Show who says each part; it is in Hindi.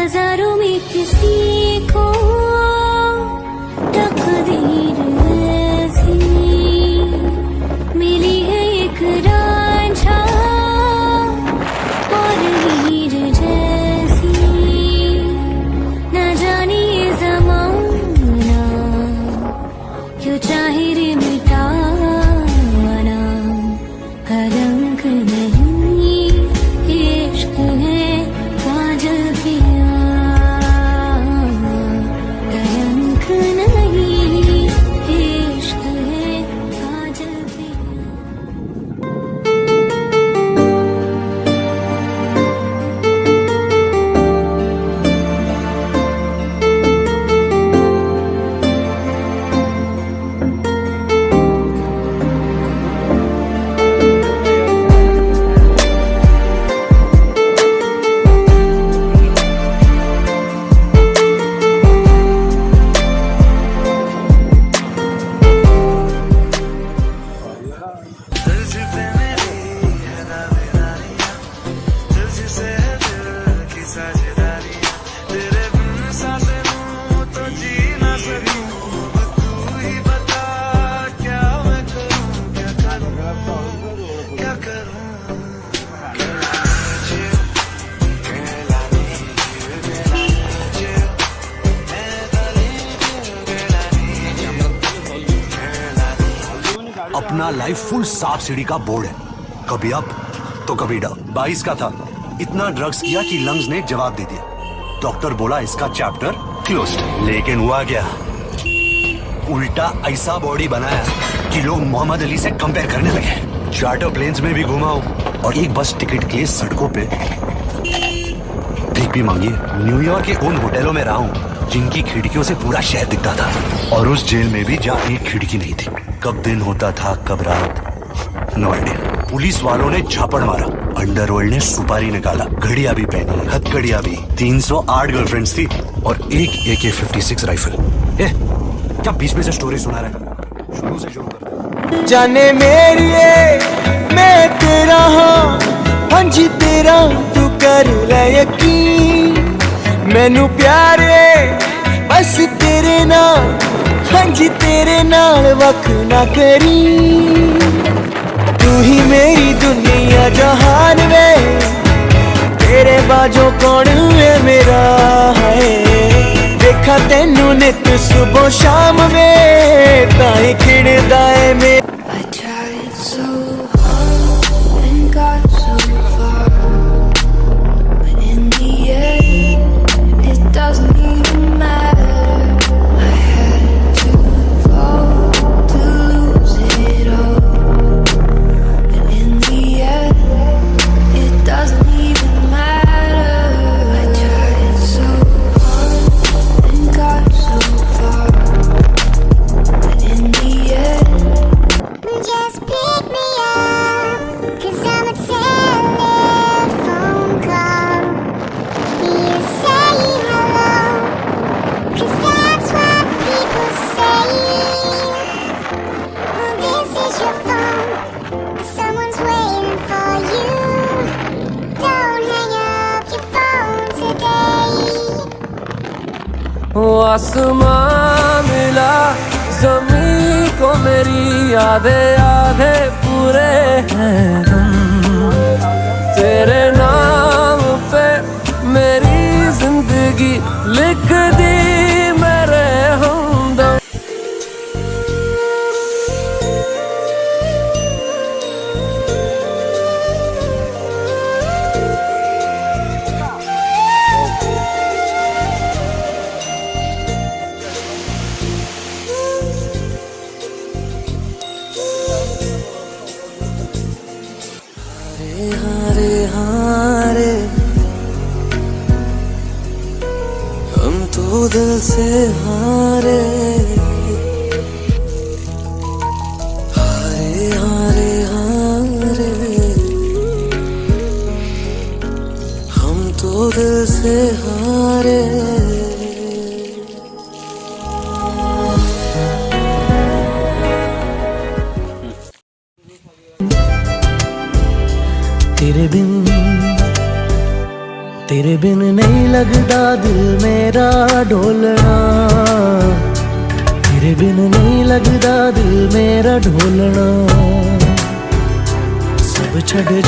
Speaker 1: हजारों में किसी को तकदीर ऐसी मिली है, एक रांझा और हीर जैसी। न जाने ये ज़माना क्यों चाहे रे मिटाना, कलंक नहीं इश्क है काजल पिया, कलंक नहीं इश्क है काजल पिया।
Speaker 2: अपना लाइफ फुल सांप सीढ़ी का बोर्ड है, कभी अप तो कभी डाउन। 22 का था, इतना ड्रग्स किया कि लंग्स ने जवाब दे दिया। डॉक्टर बोला इसका चैप्टर क्लोज्ड। लेकिन हुआ क्या, उल्टा ऐसा बॉडी बनाया कि लोग मोहम्मद अली से कंपेयर करने लगे। चार्टर प्लेन्स में भी घुमा हूं और एक बस टिकट के लिए सड़कों पे भीख भी मांगी। न्यूयॉर्क के उन होटलों में रहा हूं जिनकी खिड़कियों से पूरा शहर दिखता था, और उस जेल में भी जहाँ एक खिड़की नहीं थी। कब दिन होता था कब रात, नो आइडिया। पुलिस वालों ने झापड़ मारा, अंडरवर्ल्ड ने सुपारी निकाला, घड़ियां भी पहनी, हथकड़ियां भी। 308 गर्लफ्रेंड्स थी और एक AK-56 राइफल। क्या बीच में से स्टोरी सुना रहा है? शुरू से शुरू करते।
Speaker 3: जाने मेरिए मैं तेरा हाँ, हाँ जी तेरा, तू कर ले यकीन। मैनू प्यारे बस तेरे नाल, हाँ जी तेरे नाल वख ना करी। तू ही मेरी दुनिया जहान वे, तेरे बाजों कौन है मेरा है। देखा तेनू नित सुबह शाम वे, ताई खिड़दा है मेरा।
Speaker 1: I tried so hard and got so far, but in the end, it doesn't even matter. I had to fall to lose it all, but in the end, it doesn't even matter. I tried so hard and got so far, but in the end, just pick me up, 'cause I'm a telephone call. You say hello, 'cause that's what people say. Well, this is your phone, someone's waiting for you. Don't hang up your phone today.
Speaker 3: ओ आसमां मिला ज़मीं को, मेरी आधे आधे पूरे हैं हम। तेरे नाम पे मेरी जिंदगी लिख दी मेरे हमदम। हारे हारे हम तो दिल से हारे, हारे हारे हारे हम तो दिल से हारे। तेरे बिन तेरे बिन नहीं लगदा दिल मेरा ढोलना, तेरे बिन नहीं लगदा दिल मेरा ढोलना। सब छड़